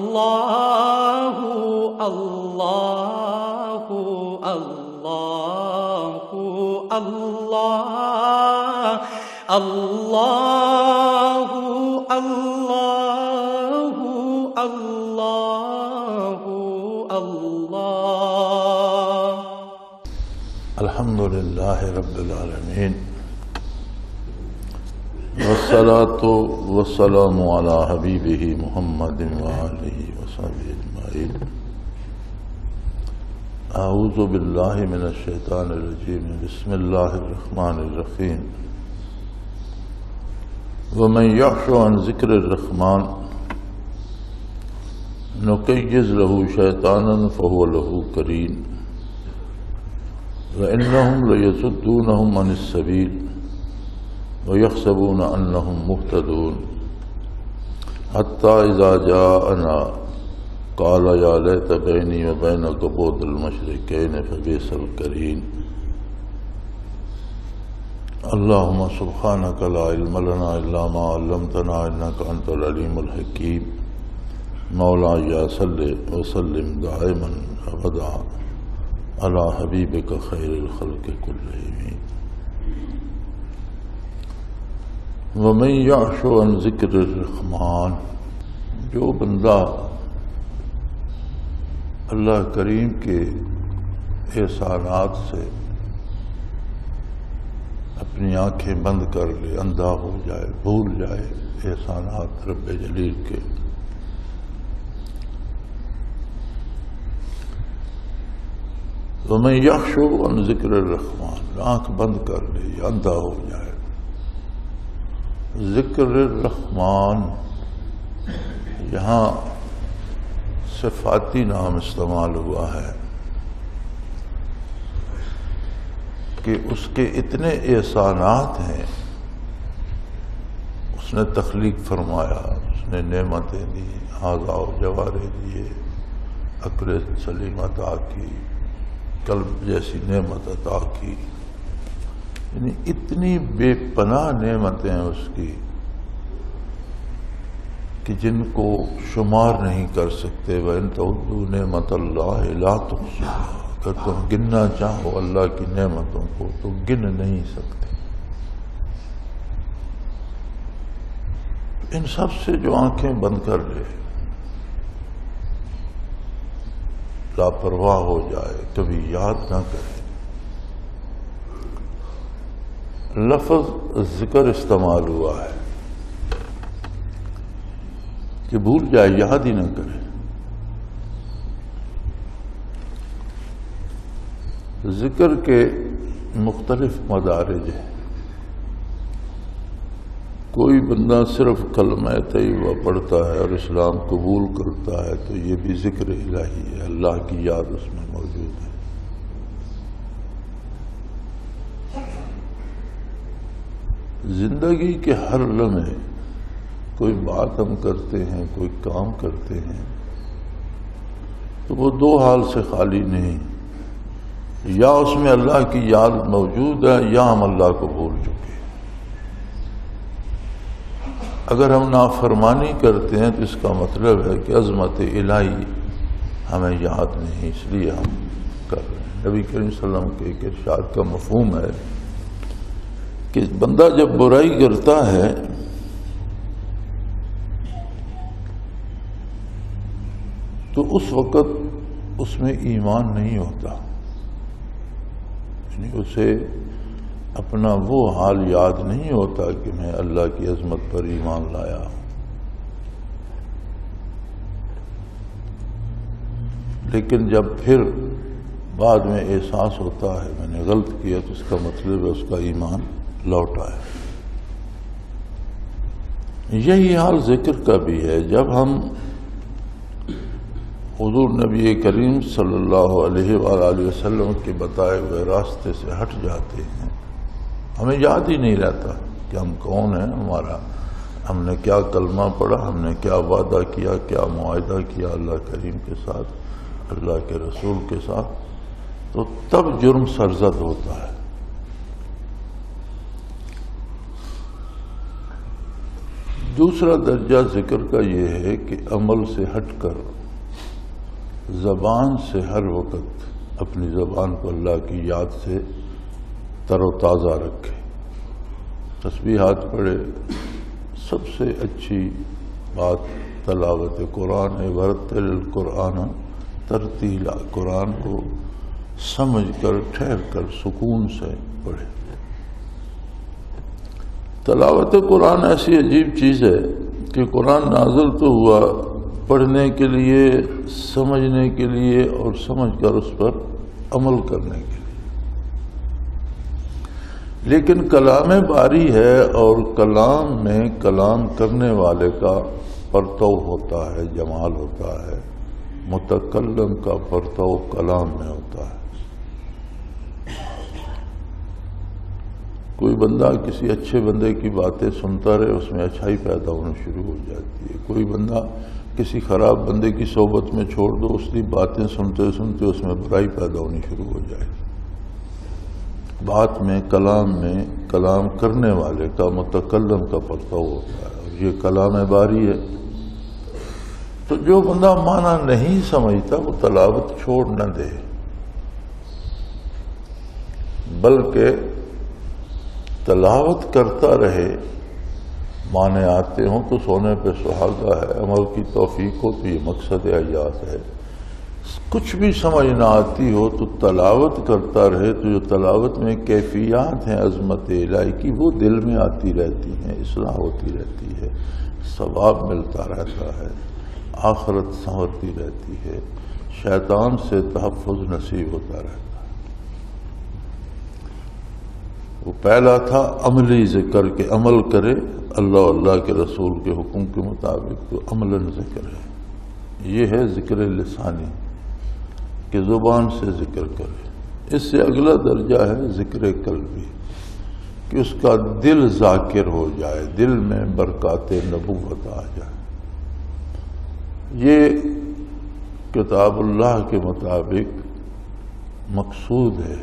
اللہ اللہ اللہ اللہ اللہ اللہ اللہ اللہ۔ الحمد للہ رب العالمین، والصلاة والسلام علی حبیبہ محمد وآلہ وصحبہ اجمعین۔ اعوذ باللہ من الشیطان الرجیم، بسم اللہ الرحمن الرحیم۔ ومن یعش عن ذکر الرحمن نقیض له شیطانا فهو له قرین وإنهم ليصدونهم عن السبيل ويحسبون أنهم مهتدون حتى إذا جاءنا قال يا ليت بيني وبينك بعد المشركين فبئس القرين۔ اللهم سبحانك لا علم لنا إلا ما علمتنا إنك أنت العليم الحكيم۔ مولاي صل وسلم دائما أبدا على حبيبك خير الخلق كلهم۔ ومن یعش عن ذکر الرحمن، جو بندہ اللہ کریم کے احسانات سے اپنی آنکھیں بند کر لے، اندھا ہو جائے، بھول جائے احسانات رب جلیل کے، ومن یعش عن ذکر الرحمن، آنکھ بند کر لے یا اندھا ہو جائے۔ ذکر الرحمن یہاں صفاتی نام استعمال ہوا ہے کہ اس کے اتنے احسانات ہیں، اس نے تخلیق فرمایا، اس نے نعمتیں دی، اعضاء و جوارح دیے، عقل سلیم عطا کی، قلب جیسی نعمت عطا کی، یعنی اتنی بے پناہ نعمتیں ہیں اس کی کہ جن کو شمار نہیں کر سکتے۔ وَإِن تَعُدُّوا نِعْمَتَ اللَّهِ لَا تُحْصُوهَا، اگر تم گننا چاہو اللہ کی نعمتوں کو تو گن نہیں سکتے۔ ان سب سے جو آنکھیں بند کر لے، لاپرواہ ہو جائے، کبھی یاد نہ کرے، لفظ ذکر استعمال ہوا ہے کہ بھول جائے، یاد ہی نہ کرے۔ ذکر کے مختلف مدارج ہیں۔ کوئی بندہ صرف کلمہ طیبہ پڑھتا ہے اور اسلام قبول کرتا ہے تو یہ بھی ذکر الہی ہے، اللہ کی یاد اس میں موجود ہے۔ زندگی کے ہر لمحے کوئی بات ہم کرتے ہیں، کوئی کام کرتے ہیں تو وہ دو حال سے خالی نہیں، یا اس میں اللہ کی یاد موجود ہے یا ہم اللہ کو بھول چکے ہیں۔ اگر ہم نافرمانی کرتے ہیں تو اس کا مطلب ہے کہ عظمت الہی ہمیں یاد نہیں، اس لیے ہم کر رہے ہیں۔ نبی کریم صلی اللہ علیہ وسلم کے ایک ارشاد کا مفہوم ہے کہ بندہ جب برائی کرتا ہے تو اس وقت اس میں ایمان نہیں ہوتا، یعنی اسے اپنا وہ حال یاد نہیں ہوتا کہ میں اللہ کی عظمت پر ایمان لایا ہوں۔ لیکن جب پھر بعد میں احساس ہوتا ہے میں نے غلط کیا تو اس کا مطلب ہے اس کا ایمان لوٹا ہے۔ یہی حال ذکر کا بھی ہے۔ جب ہم حضور نبی کریم صلی اللہ علیہ وآلہ وسلم کے بتائے ہوئے راستے سے ہٹ جاتے ہیں، ہمیں یاد ہی نہیں رہتا کہ ہم کون ہیں، ہم نے کیا کلمہ پڑھا، ہم نے کیا وعدہ کیا، کیا معاہدہ کیا اللہ کریم کے ساتھ، اللہ کے رسول کے ساتھ، تو تب جرم سرزد ہوتا ہے۔ دوسرا درجہ ذکر کا یہ ہے کہ عمل سے ہٹ کر زبان سے ہر وقت اپنی زبان کو اللہ کی یاد سے تر و تازہ رکھے، تسبیحات پڑھے۔ سب سے اچھی بات تلاوت قرآن ہے، ورتل القرآن ترتیلا، قرآن کو سمجھ کر ٹھہر کر سکون سے پڑھے۔ تلاوت قرآن ایسی عجیب چیز ہے کہ قرآن نازل تو ہوا پڑھنے کے لیے، سمجھنے کے لیے اور سمجھ کر اس پر عمل کرنے کے لیے، لیکن کلام باری ہے اور کلام میں کلام کرنے والے کا پرتو ہوتا ہے، جمال ہوتا ہے، متکلم کا پرتو کلام میں ہوتا ہے۔ کوئی بندہ کسی اچھے بندے کی باتیں سنتا رہے، اس میں اچھائی پیدا ہونا شروع ہو جاتی ہے۔ کوئی بندہ کسی خراب بندے کی صحبت میں چھوڑ دو، اس کی باتیں سنتے سنتے اس میں برائی پیدا ہونی شروع ہو جائے گی۔ بات میں، کلام میں، کلام کرنے والے کا، متکلم کا پرتو ہوتا ہے، اور یہ کلام باری ہے۔ تو جو بندہ معنی نہیں سمجھتا وہ تلاوت چھوڑ نہ دے، بلکہ تلاوت کرتا رہے۔ معنی آتے ہوں تو سونے پہ سہاگا ہے، عمل کی توفیق ہو تو یہ مقصد حیات ہے۔ کچھ بھی سمجھ نہ آتی ہو تو تلاوت کرتا رہے، تو جو تلاوت میں کیفیات ہیں عظمت الہی کی وہ دل میں آتی رہتی ہیں، اصلاح ہوتی رہتی ہے، ثواب ملتا رہتا ہے، آخرت سنورتی رہتی ہے، شیطان سے تحفظ نصیب ہوتا رہتا ہے۔ وہ پہلا تھا عملی ذکر کے عمل کرے، اللہ اللہ کے رسول کے حکم کے مطابق، تو عملاً ذکر ہے۔ یہ ہے ذکر لسانی کہ زبان سے ذکر کرے۔ اس سے اگلا درجہ ہے ذکر قلبی کہ اس کا دل ذاکر ہو جائے، دل میں برکات نبوت آ جائے۔ یہ کتاب اللہ کے مطابق مقصود ہے۔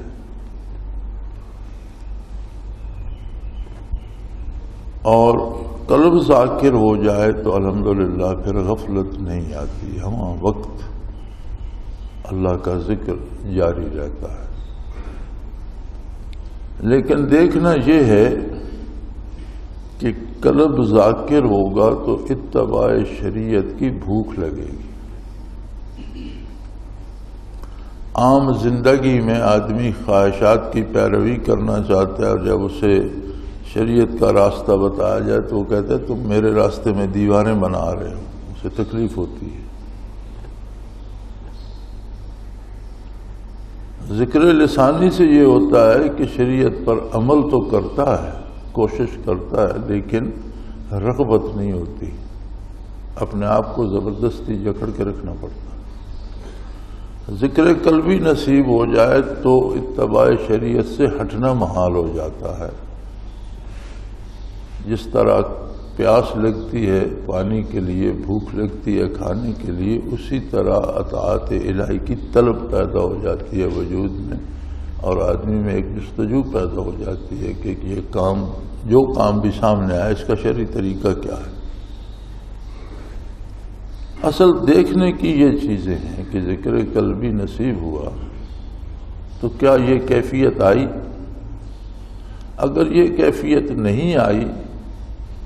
اور قلب ذاکر ہو جائے تو الحمدللہ پھر غفلت نہیں آتی، ہم وقت اللہ کا ذکر جاری رہتا ہے۔ لیکن دیکھنا یہ ہے کہ قلب ذاکر ہوگا تو اتباع شریعت کی بھوک لگے گی۔ عام زندگی میں آدمی خواہشات کی پیروی کرنا چاہتا ہے، اور جب اسے شریعت کا راستہ بتایا جائے تو وہ کہتا ہے تم میرے راستے میں دیواریں بنا رہے ہو، اسے تکلیف ہوتی ہے۔ ذکر لسانی سے یہ ہوتا ہے کہ شریعت پر عمل تو کرتا ہے، کوشش کرتا ہے، لیکن رغبت نہیں ہوتی، اپنے آپ کو زبردستی جکڑ کے رکھنا پڑتا ہے۔ ذکر قلبی نصیب ہو جائے تو اتباع شریعت سے ہٹنا محال ہو جاتا ہے۔ جس طرح پیاس لگتی ہے پانی کے لیے، بھوک لگتی ہے کھانے کے لیے، اسی طرح اطاعت الہی کی طلب پیدا ہو جاتی ہے وجود میں، اور آدمی میں ایک جستجو پیدا ہو جاتی ہے کہ یہ کام، جو کام بھی سامنے آئے اس کا شرعی طریقہ کیا ہے۔ اصل دیکھنے کی یہ چیزیں ہیں کہ ذکر قلبی نصیب ہوا تو کیا یہ کیفیت آئی؟ اگر یہ کیفیت نہیں آئی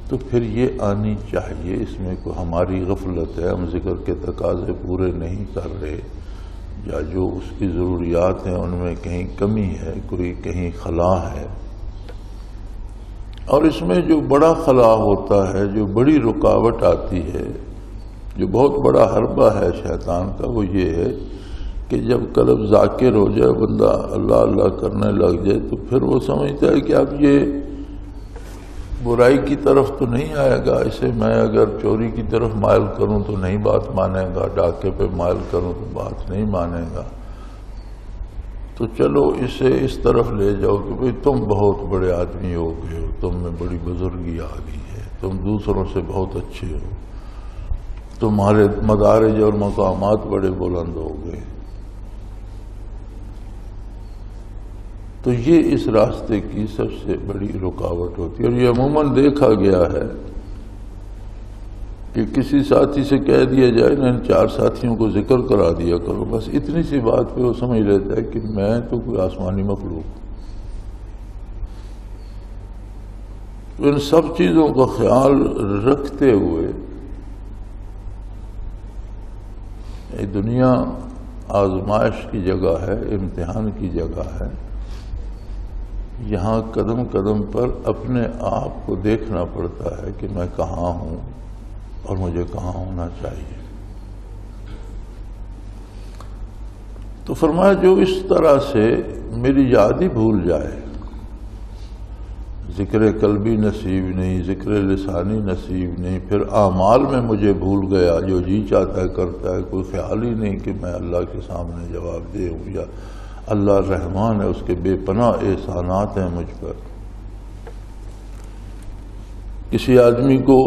تو پھر یہ آنی چاہیے۔ اس میں کوئی ہماری غفلت ہے، ہم ذکر کے تقاضے پورے نہیں کر رہے، یا جو اس کی ضروریات ہیں ان میں کہیں کمی ہے، کوئی کہیں خلا ہے۔ اور اس میں جو بڑا خلا ہوتا ہے، جو بڑی رکاوٹ آتی ہے، جو بہت بڑا حربہ ہے شیطان کا، وہ یہ ہے کہ جب قلب ذاکر ہو جائے، بندہ اللہ اللہ کرنے لگ جائے، تو پھر وہ سمجھتا ہے کہ اب یہ برائی کی طرف تو نہیں آئے گا، اسے میں اگر چوری کی طرف مائل کروں تو نہیں بات مانے گا، ڈاکے پہ مائل کروں تو بات نہیں مانے گا، تو چلو اسے اس طرف لے جاؤ کہ بھئی تم بہت بڑے آدمی ہو گئے ہو، تم میں بڑی بزرگی آ گئی ہے، تم دوسروں سے بہت اچھے ہو، تمہارے مدارج اور مقامات بڑے بلند ہو گئے۔ تو یہ اس راستے کی سب سے بڑی رکاوٹ ہوتی ہے، اور یہ عموماً دیکھا گیا ہے کہ کسی ساتھی سے کہہ دیا جائے نا ان 4 ساتھیوں کو ذکر کرا دیا کرو، بس اتنی سی بات پہ وہ سمجھ لیتا ہے کہ میں تو کوئی آسمانی مخلوق ہوں۔ ان سب چیزوں کا خیال رکھتے ہوئے یہ دنیا آزمائش کی جگہ ہے، امتحان کی جگہ ہے، یہاں قدم قدم پر اپنے آپ کو دیکھنا پڑتا ہے کہ میں کہاں ہوں اور مجھے کہاں ہونا چاہیے۔ تو فرمایا جو اس طرح سے میری یاد ہی بھول جائے، ذکر قلبی نصیب نہیں، ذکر لسانی نصیب نہیں، پھر اعمال میں مجھے بھول گیا، جو جی چاہتا ہے کرتا ہے، کوئی خیال ہی نہیں کہ میں اللہ کے سامنے جواب دے ہوں یا اللہ رحمان ہے، اس کے بے پناہ احسانات ہیں مجھ پر۔ کسی آدمی کو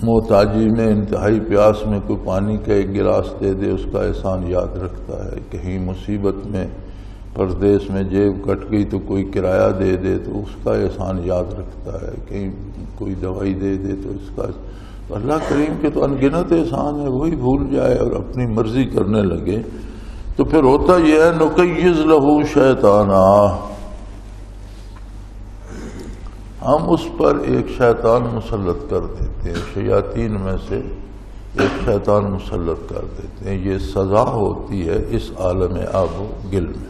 محتاجی میں انتہائی پیاس میں کوئی پانی کا ایک گلاس دے دے، اس کا احسان یاد رکھتا ہے۔ کہیں مصیبت میں پردیس میں جیب کٹ گئی تو کوئی کرایہ دے دے تو اس کا احسان یاد رکھتا ہے، کہیں کوئی دوائی دے دے تو اس کا۔ اللہ کریم کے تو انگنت احسان ہے، وہی بھول جائے اور اپنی مرضی کرنے لگے تو پھر ہوتا یہ ہے نقیض لہو شیطانا، ہم اس پر ایک شیطان مسلط کر دیتے ہیں، شیاطین میں سے ایک شیطان مسلط کر دیتے ہیں۔ یہ سزا ہوتی ہے اس عالم آب و گل میں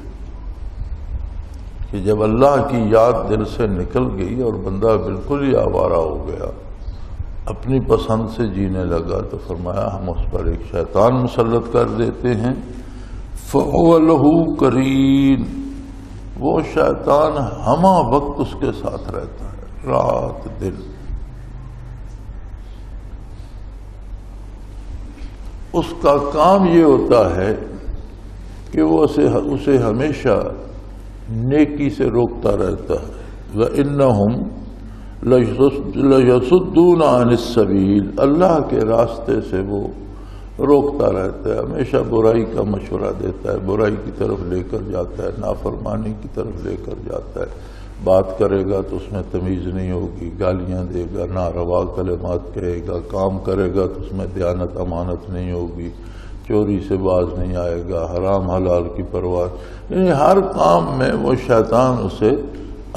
کہ جب اللہ کی یاد دل سے نکل گئی اور بندہ بالکل ہی آوارہ ہو گیا، اپنی پسند سے جینے لگا، تو فرمایا ہم اس پر ایک شیطان مسلط کر دیتے ہیں۔ فَهُوَ لَهُ قَرِينٌ، وہ شیطان ہمہ وقت اس کے ساتھ رہتا ہے، رات دن۔ اس کا کام یہ ہوتا ہے کہ وہ اسے ہمیشہ نیکی سے روکتا رہتا ہے۔ وَإِنَّهُمْ لَيَصُدُّونَ عَنِ السَّبِيلِ، اللہ کے راستے سے وہ روکتا رہتا ہے، ہمیشہ برائی کا مشورہ دیتا ہے، برائی کی طرف لے کر جاتا ہے، نافرمانی کی طرف لے کر جاتا ہے۔ بات کرے گا تو اس میں تمیز نہیں ہوگی، گالیاں دے گا، ناروا کلمات کہے گا، کام کرے گا تو اس میں دیانت امانت نہیں ہوگی، چوری سے باز نہیں آئے گا، حرام حلال کی پرواہ، یعنی ہر کام میں وہ شیطان اسے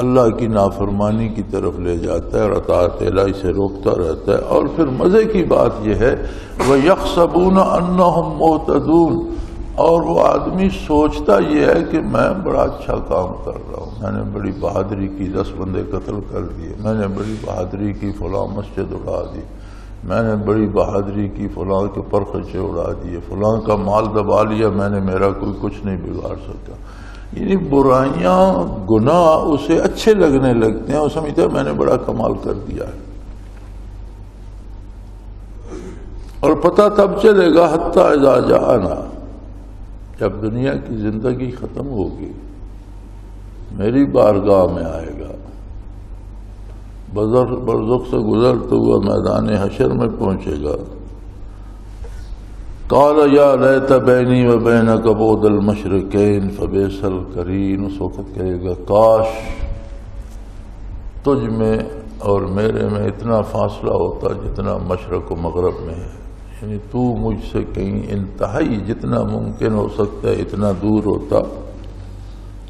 اللہ کی نافرمانی کی طرف لے جاتا ہے اور اطاعت الہی سے روکتا رہتا ہے۔ اور پھر مزے کی بات یہ ہے وَيَحْسَبُونَ أَنَّهُمْ مُهْتَدُونَ، اور وہ آدمی سوچتا یہ ہے کہ میں بڑا اچھا کام کر رہا ہوں، میں نے بڑی بہادری کی، 10 بندے قتل کر دیے، میں نے بڑی بہادری کی، فلاں مسجد اڑا دی، میں نے بڑی بہادری کی، فلاں کے پر خرچے اڑا دیے، فلاں کا مال دبا لیا، میں نے، میرا کوئی کچھ نہیں بگاڑ سکا۔ یعنی برائیاں گناہ اسے اچھے لگنے لگتے ہیں، وہ سمجھتا ہے میں نے بڑا کمال کر دیا ہے۔ اور پتہ تب چلے گا حتیٰ اذا جاءنا، جب دنیا کی زندگی ختم ہوگی، میری بارگاہ میں آئے گا، برزخ سے گزرتے ہوا میدان حشر میں پہنچے گا، قال یا لیت بینی و بینک بعد المشرقین فبئس القرین، اس وقت کہے گا کاش تجھ میں اور میرے میں اتنا فاصلہ ہوتا جتنا مشرق و مغرب میں ہے، یعنی تو مجھ سے کہیں انتہائی جتنا ممکن ہو سکتا ہے اتنا دور ہوتا،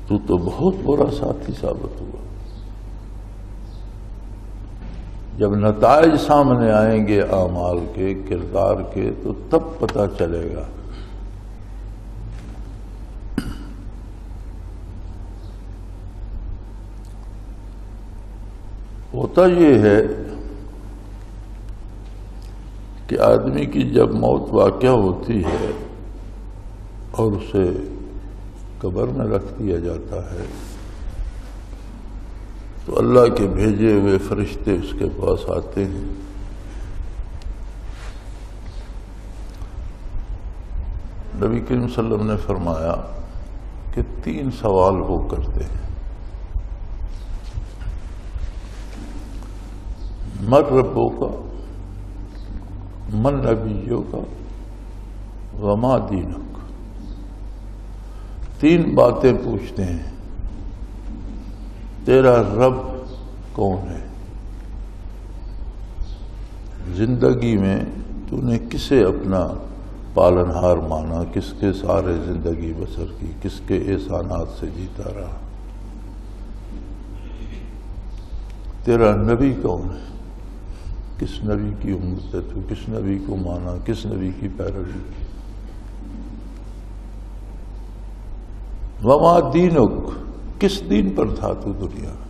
تو بہت برا ساتھی ثابت ہوا۔ جب نتائج سامنے آئیں گے اعمال کے، کردار کے، تو تب پتہ چلے گا۔ ہوتا یہ ہے کہ آدمی کی جب موت واقع ہوتی ہے اور اسے قبر میں رکھ دیا جاتا ہے تو اللہ کے بھیجے ہوئے فرشتے اس کے پاس آتے ہیں، نبی کریم صلی اللہ علیہ وسلم نے فرمایا کہ 3 سوال وہ کرتے ہیں، من ربوں کا، من نبیوں کا، وما دینک، 3 باتیں پوچھتے ہیں۔ تیرا رب کون ہے؟ زندگی میں تو نے کسے اپنا پالنہار مانا، کس کے سارے زندگی بسر کی، کس کے احسانات سے جیتا رہا؟ تیرا نبی کون ہے؟ کس نبی کی امت ہے تو؟ کس نبی کو مانا، کس نبی کی پیروی کی؟ وما دینک، کس دین پر تھا تو دنیا میں؟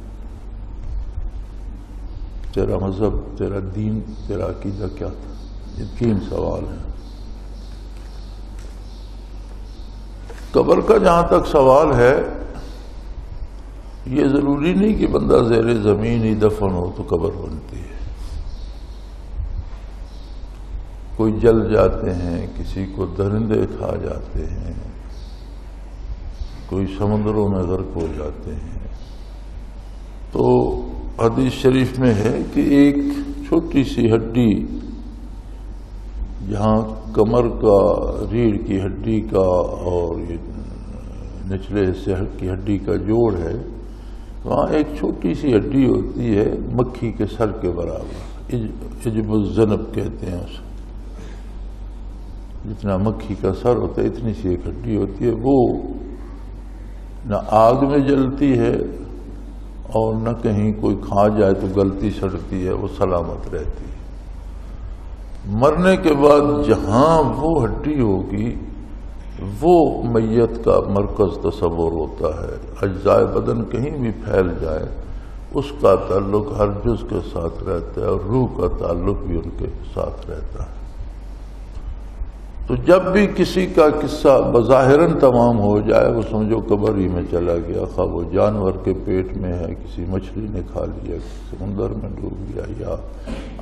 تیرا مذہب، تیرا دین، تیرا عقیدہ کیا تھا؟ یہ 3 سوال ہیں۔ قبر کا جہاں تک سوال ہے، یہ ضروری نہیں کہ بندہ زیر زمین ہی دفن ہو تو قبر بنتی ہے۔ کوئی جل جاتے ہیں، کسی کو درندے کھا جاتے ہیں، کوئی سمندروں میں غرق ہو جاتے ہیں۔ تو حدیث شریف میں ہے کہ ایک چھوٹی سی ہڈی، جہاں کمر کا، ریڑھ کی ہڈی کا اور یہ نچلے حصے کی ہڈی کا جوڑ ہے، وہاں ایک چھوٹی سی ہڈی ہوتی ہے مکھی کے سر کے برابر، عجب الذنب کہتے ہیں اسے۔ جتنا مکھی کا سر ہوتا ہے اتنی سی ایک ہڈی ہوتی ہے، وہ نہ آگ میں جلتی ہے اور نہ کہیں کوئی کھا جائے تو گلتی سڑتی ہے، وہ سلامت رہتی ہے۔ مرنے کے بعد جہاں وہ ہڈی ہوگی وہ میت کا مرکز تصور ہوتا ہے۔ اجزاء بدن کہیں بھی پھیل جائے اس کا تعلق ہر جز کے ساتھ رہتا ہے، اور روح کا تعلق بھی ان کے ساتھ رہتا ہے۔ تو جب بھی کسی کا قصہ بظاہراً تمام ہو جائے، وہ سمجھو قبر ہی میں چلا گیا، خواہ وہ جانور کے پیٹ میں ہے، کسی مچھلی نے کھا لیا، سمندر میں ڈوب گیا یا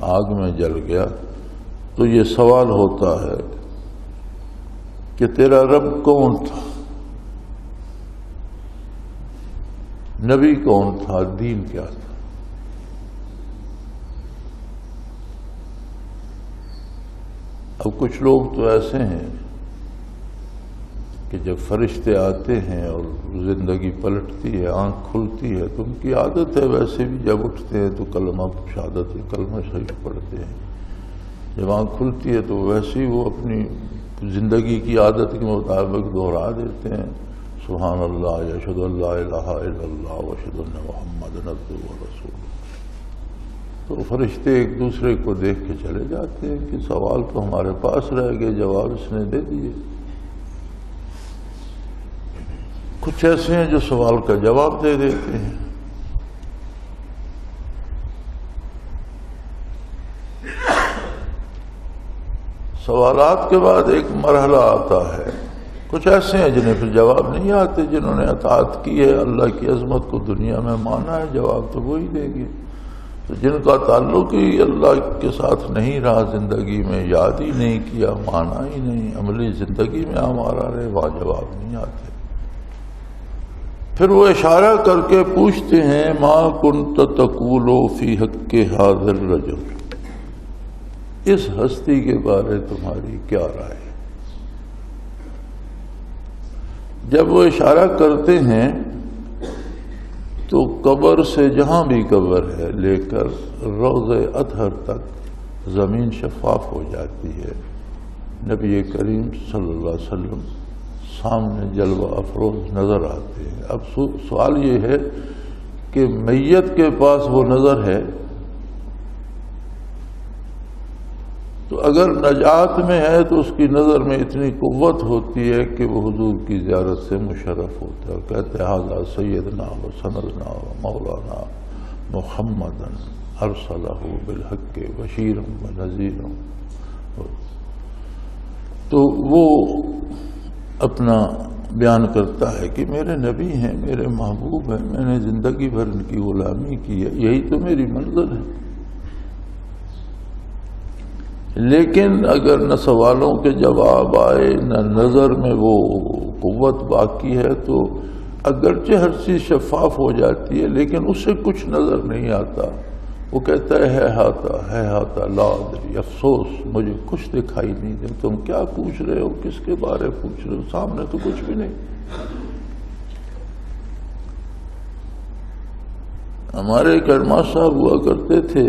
آگ میں جل گیا، تو یہ سوال ہوتا ہے کہ تیرا رب کون تھا، نبی کون تھا، دین کیا تھا؟ اب کچھ لوگ تو ایسے ہیں کہ جب فرشتے آتے ہیں اور زندگی پلٹتی ہے، آنکھ کھلتی ہے، تو ان کی عادت ہے ویسے بھی جب اٹھتے ہیں تو کلمہ شہادت کلمہ شریف پڑھتے ہیں، جب آنکھ کھلتی ہے تو ویسے ہی وہ اپنی زندگی کی عادت کے مطابق دہرا دیتے ہیں، سبحان اللہ، اشہد ان لا الہ الا اللہ واشہد ان محمد عبدہ ورسولہ۔ تو فرشتے ایک دوسرے کو دیکھ کے چلے جاتے ہیں کہ سوال تو ہمارے پاس رہ گئے، جواب اس نے دے دیے۔ کچھ ایسے ہیں جو سوال کا جواب دے دیتے ہیں۔ سوالات کے بعد ایک مرحلہ آتا ہے، کچھ ایسے ہیں جنہیں پھر جواب نہیں آتے، جنہوں نے اطاعت کی ہے، اللہ کی عظمت کو دنیا میں مانا ہے، جواب تو وہی دیں گے۔ تو جن کا تعلق ہی اللہ کے ساتھ نہیں رہا، زندگی میں یاد ہی نہیں کیا، مانا ہی نہیں، عملی زندگی میں ہمارا رہے، وہاں جواب نہیں آتے۔ پھر وہ اشارہ کر کے پوچھتے ہیں، ما کنت تقول فی حق ھذا الرجل، اس ہستی کے بارے تمہاری کیا رائے؟ جب وہ اشارہ کرتے ہیں تو قبر سے، جہاں بھی قبر ہے، لے کر روض اطہر تک زمین شفاف ہو جاتی ہے۔ نبی کریم صلی اللہ علیہ وسلم سامنے جلوہ افروز نظر آتے ہیں۔ اب سوال یہ ہے کہ میت کے پاس وہ نظر ہے تو اگر نجات میں ہے تو اس کی نظر میں اتنی قوت ہوتی ہے کہ وہ حضور کی زیارت سے مشرف ہوتا ہے، کہتے ہیں ھذا سیدنا و سندنا و مولانا محمدا ارسلہ بالحق بشیرا و نذیرا۔ تو وہ اپنا بیان کرتا ہے کہ میرے نبی ہیں، میرے محبوب ہیں، میں نے زندگی بھر ان کی غلامی کی ہے، یہی تو میری منزل ہے۔ لیکن اگر نہ سوالوں کے جواب آئے، نہ نظر میں وہ قوت باقی ہے، تو اگرچہ ہر چیز شفاف ہو جاتی ہے لیکن اس سے کچھ نظر نہیں آتا۔ وہ کہتا ہے ہاتا لا ادری، افسوس مجھے کچھ دکھائی نہیں دے۔ تم کیا پوچھ رہے ہو، کس کے بارے پوچھ رہے ہو، سامنے تو کچھ بھی نہیں۔ ہمارے ایک علماء صاحب ہوا کرتے تھے،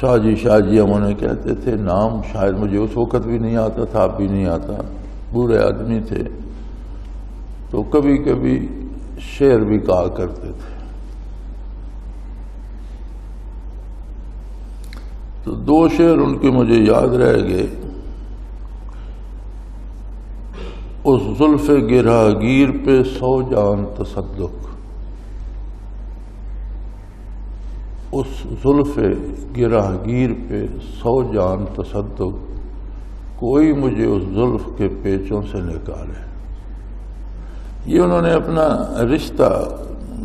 شاہ جی ہم انہیں کہتے تھے، نام شاید مجھے اس وقت بھی نہیں آتا تھا، اب بھی نہیں آتا، بوڑھے آدمی تھے، تو کبھی کبھی شعر بھی کہا کرتے تھے۔ تو دو شعر ان کے مجھے یاد رہ گئے۔ اس زلف گرہ گیر پہ 100 جان تصدق، اس زلف گرہ گیر پہ 100 جان تصدق، کوئی مجھے اس زلف کے پیچوں سے نکالے۔ یہ انہوں نے اپنا رشتہ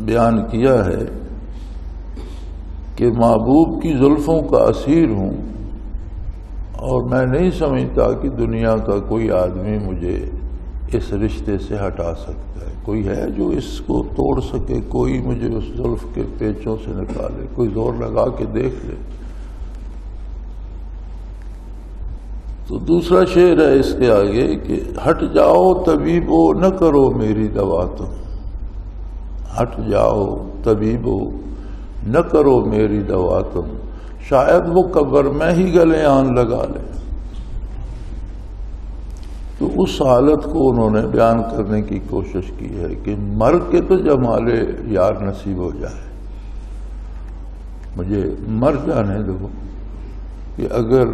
بیان کیا ہے کہ محبوب کی زلفوں کا اسیر ہوں، اور میں نہیں سمجھتا کہ دنیا کا کوئی آدمی مجھے اس رشتے سے ہٹا سکتا ہے۔ کوئی ہے جو اس کو توڑ سکے؟ کوئی مجھے اس زلف کے پیچوں سے نکالے، کوئی زور لگا کے دیکھ لے۔ تو دوسرا شعر ہے اس کے آگے کہ ہٹ جاؤ طبیبو نہ کرو میری دوا تم، ہٹ جاؤ طبیبو نہ کرو میری دوا تم، شاید وہ قبر میں ہی گلے آن لگا لے۔ تو اس حالت کو انہوں نے بیان کرنے کی کوشش کی ہے کہ مر کے تو جمال یار نصیب ہو جائے، مجھے مر جانے دو، کہ اگر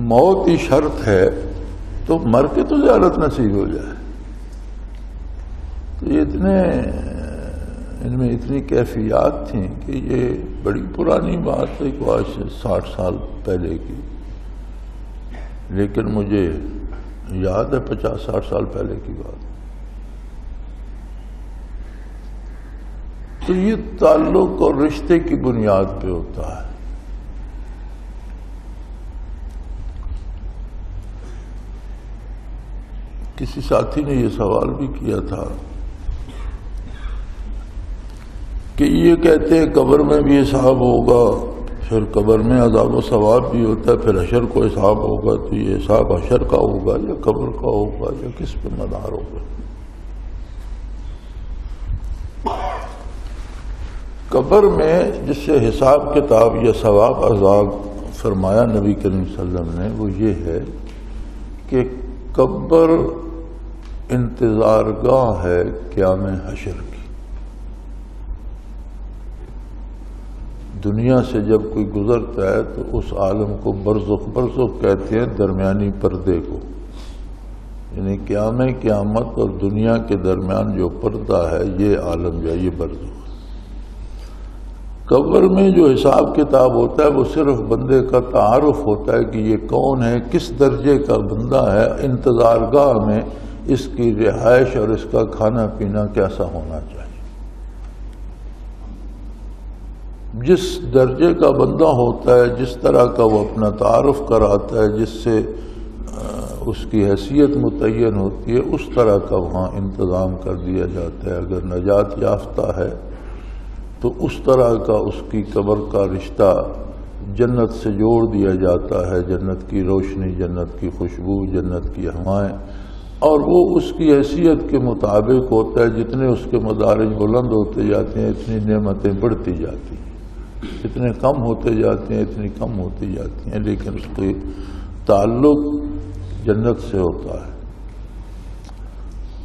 موت ہی شرط ہے تو مر کے تو زیارت نصیب ہو جائے۔ تو یہ ان میں اتنی کیفیات تھیں کہ یہ بڑی پرانی بات ہے، کوئی 60 سال پہلے کی، لیکن مجھے یاد ہے 50-60 سال پہلے کی بات۔ تو یہ تعلق اور رشتے کی بنیاد پہ ہوتا ہے۔ کسی ساتھی نے یہ سوال بھی کیا تھا کہ یہ کہتے ہیں قبر میں بھی حساب ہوگا، پھر قبر میں عذاب و ثواب بھی ہوتا ہے، پھر حشر کو حساب ہوگا، تو یہ حساب حشر کا ہوگا یا قبر کا ہوگا یا کس پہ مدار ہوگا؟ قبر میں جس سے حساب کتاب یا ثواب عذاب فرمایا نبی کریم صلی اللہ علیہ وسلم نے، وہ یہ ہے کہ قبر انتظار گاہ ہے قیام حشر کی۔ دنیا سے جب کوئی گزرتا ہے تو اس عالم کو برزخ کہتے ہیں، درمیانی پردے کو، یعنی قیامت اور دنیا کے درمیان جو پردہ ہے یہ عالم جو ہے یہ برزخ۔ قبر میں جو حساب کتاب ہوتا ہے وہ صرف بندے کا تعارف ہوتا ہے کہ یہ کون ہے، کس درجے کا بندہ ہے، انتظار گاہ میں اس کی رہائش اور اس کا کھانا پینا کیسا ہونا چاہیے۔ جس درجے کا بندہ ہوتا ہے، جس طرح کا وہ اپنا تعارف کراتا ہے، جس سے اس کی حیثیت متعین ہوتی ہے، اس طرح کا وہاں انتظام کر دیا جاتا ہے۔ اگر نجات یافتہ ہے تو اس طرح کا اس کی قبر کا رشتہ جنت سے جوڑ دیا جاتا ہے، جنت کی روشنی، جنت کی خوشبو، جنت کی ہوائیں، اور وہ اس کی حیثیت کے مطابق ہوتا ہے۔ جتنے اس کے مدارج بلند ہوتے جاتے ہیں اتنی نعمتیں بڑھتی جاتی ہیں، جتنے کم ہوتے جاتے ہیں اتنی کم ہوتی جاتی ہیں، لیکن اس کے تعلق جنت سے ہوتا ہے۔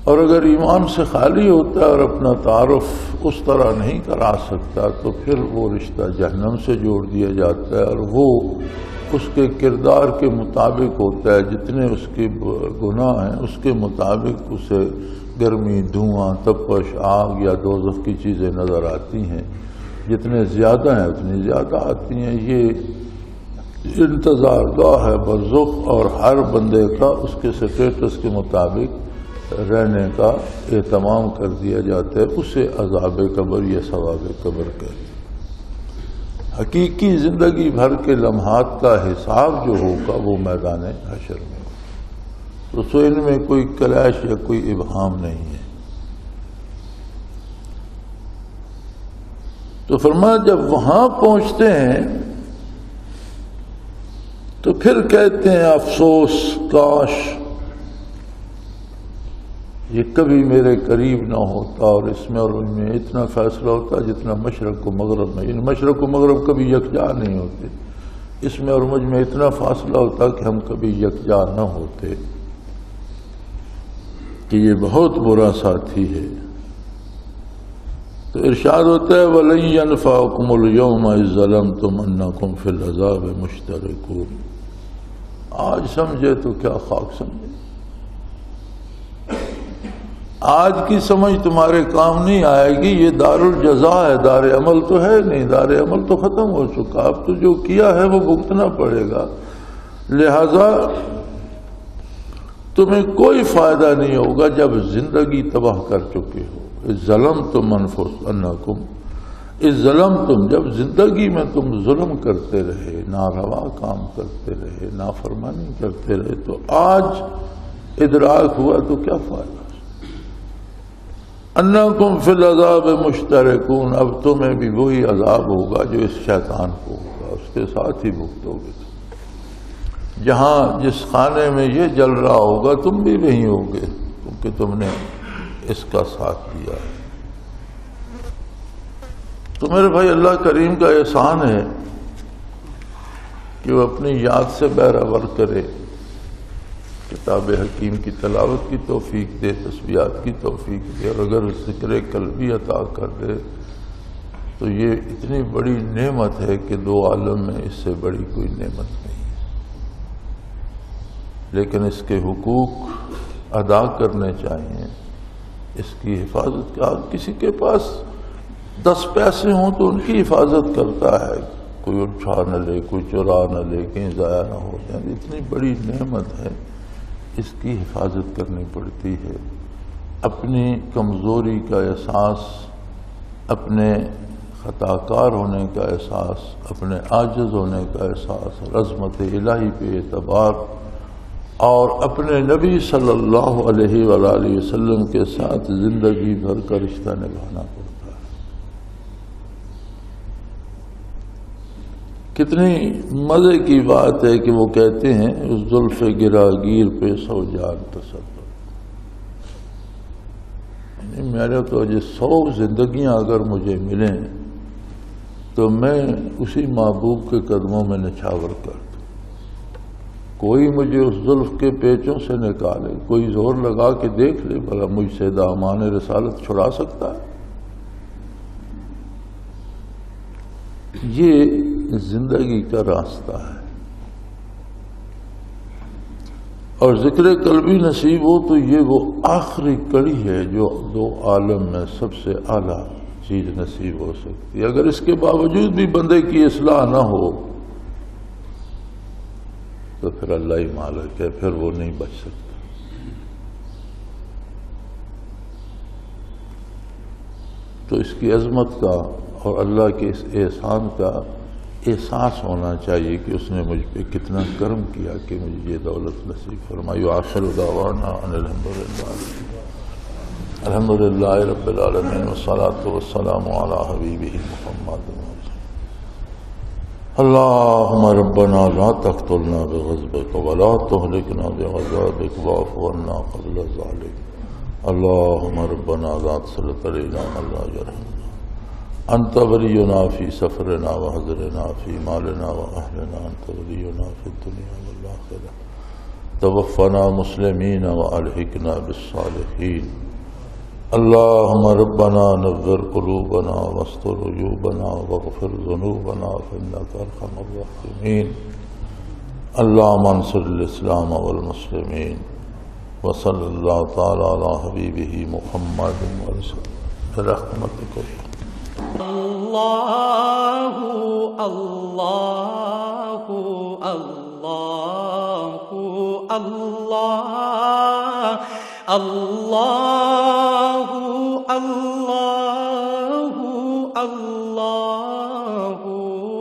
اور اگر ایمان سے خالی ہوتا ہے اور اپنا تعارف اس طرح نہیں کرا سکتا تو پھر وہ رشتہ جہنم سے جوڑ دیا جاتا ہے، اور وہ اس کے کردار کے مطابق ہوتا ہے۔ جتنے اس کے گناہ ہیں اس کے مطابق اسے گرمی، دھواں، تپش، آگ یا دوزخ کی چیزیں نظر آتی ہیں۔ جتنے زیادہ ہیں اتنی زیادہ آتی ہیں۔ یہ انتظار گاہ ہے برزخ، اور ہر بندے کا اس کے سٹیٹس کے مطابق رہنے کا اہتمام کر دیا جاتا ہے۔ اسے عذاب قبر یا ثواب قبر کہتے ہیں۔ حقیقی زندگی بھر کے لمحات کا حساب جو ہوگا وہ میدان حشر میں ہوگا۔ تو ان میں کوئی کلیش یا کوئی ابہام نہیں ہے۔ تو فرمایا جب وہاں پہنچتے ہیں تو پھر کہتے ہیں افسوس کاش یہ کبھی میرے قریب نہ ہوتا، اور اس میں اور ان میں اتنا فیصلہ ہوتا جتنا مشرق و مغرب میں، یعنی مشرق و مغرب کبھی یکجا نہیں ہوتے، اس میں اور مجھ میں اتنا فاصلہ ہوتا کہ ہم کبھی یکجا نہ ہوتے کہ یہ بہت برا ساتھی ہے۔ تو ارشاد ہوتا ہے وَلَن يَنفَعَكُمُ الْيَوْمَ إِذ ظَلَمْتُمْ أَنَّكُمْ فِي الْعَذَابِ مُشْتَرِكُونَ۔ آج سمجھے تو کیا خاک سمجھے، آج کی سمجھ تمہارے کام نہیں آئے گی، یہ دار الجزا ہے، دار عمل تو ہے نہیں، دار عمل تو ختم ہو چکا، اب تو جو کیا ہے وہ بھگتنا پڑے گا، لہذا تمہیں کوئی فائدہ نہیں ہوگا جب زندگی تباہ کر چکے ہو۔ ظلمتم انفسکم، ظلمتم، جب زندگی میں تم ظلم کرتے رہے، ناروا کام کرتے رہے، نافرمانی کرتے رہے، تو آج ادراک ہوا تو کیا فائدہ؟ انکم فی العذاب مشترکون، اب تمہیں بھی وہی عذاب ہوگا جو اس شیطان کو ہوگا، اس کے ساتھ ہی بھگتو گے۔ جہاں جس خانے میں یہ جل رہا ہوگا تم بھی وہیں ہوگے، کیونکہ تم نے اس کا ساتھ دیا ہے۔ تو میرے بھائی، اللہ کریم کا احسان ہے کہ وہ اپنی یاد سے بہرور کرے، کتاب حکیم کی تلاوت کی توفیق دے، تسبیحات کی توفیق دے، اور اگر ذکر قلبی عطا کر دے تو یہ اتنی بڑی نعمت ہے کہ دو عالم میں اس سے بڑی کوئی نعمت نہیں ہے۔ لیکن اس کے حقوق ادا کرنے چاہیے، اس کی حفاظت کا، کسی کے پاس 10 پیسے ہوں تو ان کی حفاظت کرتا ہے، کوئی اٹھا نہ لے، کوئی چرا نہ لے، کہیں ضائع نہ ہو جائے، اتنی بڑی نعمت ہے، اس کی حفاظت کرنی پڑتی ہے۔ اپنی کمزوری کا احساس، اپنے خطا کار ہونے کا احساس، اپنے عاجز ہونے کا احساس، عظمت الہی پہ اعتبار، اور اپنے نبی صلی اللہ علیہ وآلہ وسلم کے ساتھ زندگی بھر کا رشتہ نبھانا پڑتا ہے۔ کتنی مزے کی بات ہے کہ وہ کہتے ہیں اس زلف گراگیر پہ 100 جان تصور، یعنی میرے تو یہ 100 زندگیاں اگر مجھے ملیں تو میں اسی محبوب کے قدموں میں نچھاور کر دوں۔ کوئی مجھے اس زلف کے پیچوں سے نکالے، کوئی زور لگا کے دیکھ لے بھلا مجھ سے دامان رسالت چھڑا سکتا ہے؟ یہ زندگی کا راستہ ہے، اور ذکر قلبی نصیب ہو تو یہ وہ آخری کڑی ہے جو دو عالم میں سب سے اعلیٰ چیز نصیب ہو سکتی ہے۔ اگر اس کے باوجود بھی بندے کی اصلاح نہ ہو تو پھر اللہ ہی مالک ہے، پھر وہ نہیں بچ سکتا۔ تو اس کی عظمت کا اور اللہ کے اس احسان کا احساس ہونا چاہیے کہ اس نے مجھ پہ کتنا کرم کیا کہ مجھے یہ دولت نصیب فرمائی۔ آخر دعوانا ان الحمدللہ رب العالمین والصلاة والسلام علی حبیبہ محمد۔ اللہم ربنا لا تقتلنا بغضبک ولا تہلکنا بعذابک واعف عنا قبل ذلک۔ اللہم ربنا لا تسلط علینا من لا یرحمنا، انت ولینا فی سفرنا وحضرنا فی مالنا واہلنا، انت ولینا فی الدنیا والآخرہ، توفنا مسلمین والحقنا بالصالحین۔ اللہم ربنا نور قلوبنا واستر عیوبنا واغفر ذنوبنا فإنک ارحم الراحمین۔ اللہم انصر الاسلام والمسلمین، وصلی اللہ تعالی علی حبیبہ محمد برحمتک۔ اللہ اللہ اللہ اللہ اللہ اللہ اللہ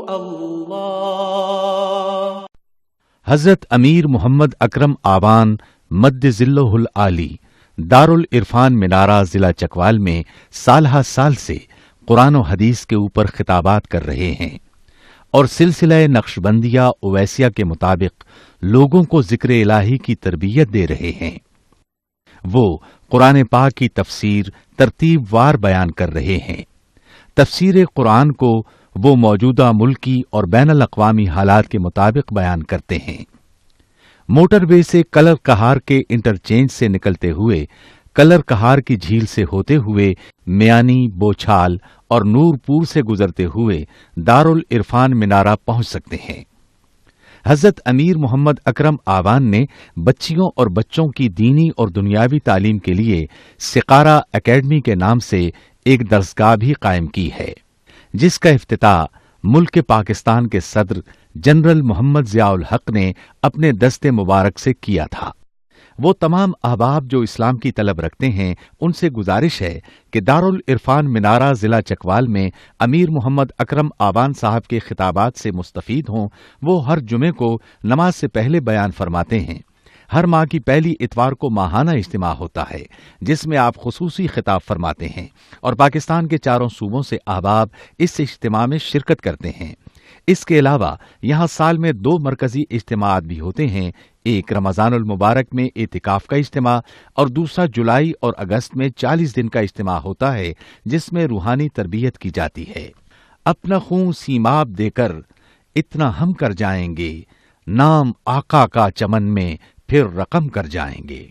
اللہ۔ حضرت امیر محمد اکرم آوان مد ذلہ العالی دارالعرفان منارہ ضلع چکوال میں سالہ سال سے قرآن و حدیث کے اوپر خطابات کر رہے ہیں اور سلسلہ نقشبندیہ اویسیہ کے مطابق لوگوں کو ذکر الہی کی تربیت دے رہے ہیں۔ وہ قرآن پاک کی تفسیر ترتیب وار بیان کر رہے ہیں۔ تفسیر قرآن کو وہ موجودہ ملکی اور بین الاقوامی حالات کے مطابق بیان کرتے ہیں۔ موٹر وے سے کلر کہار کے انٹرچینج سے نکلتے ہوئے کلر کہار کی جھیل سے ہوتے ہوئے میانی، بوچھال اور نور پور سے گزرتے ہوئے دارالعرفان منارہ پہنچ سکتے ہیں۔ حضرت امیر محمد اکرم آوان نے بچیوں اور بچوں کی دینی اور دنیاوی تعلیم کے لیے سقارہ اکیڈمی کے نام سے ایک درسگاہ بھی قائم کی ہے، جس کا افتتاح ملک پاکستان کے صدر جنرل محمد ضیاء الحق نے اپنے دست مبارک سے کیا تھا۔ وہ تمام احباب جو اسلام کی طلب رکھتے ہیں ان سے گزارش ہے کہ دارالعرفان منارہ ضلع چکوال میں امیر محمد اکرم آوان صاحب کے خطابات سے مستفید ہوں۔ وہ ہر جمعے کو نماز سے پہلے بیان فرماتے ہیں۔ ہر ماہ کی پہلی اتوار کو ماہانہ اجتماع ہوتا ہے جس میں آپ خصوصی خطاب فرماتے ہیں اور پاکستان کے چاروں صوبوں سے احباب اس اجتماع میں شرکت کرتے ہیں۔ اس کے علاوہ یہاں سال میں 2 مرکزی اجتماعات بھی ہوتے ہیں، ایک رمضان المبارک میں اعتکاف کا اجتماع اور دوسرا جولائی اور اگست میں 40 دن کا اجتماع ہوتا ہے جس میں روحانی تربیت کی جاتی ہے۔ اپنا خون سیماب دے کر اتنا ہم کر جائیں گے، نام آقا کا چمن میں پھر رقم کر جائیں گے۔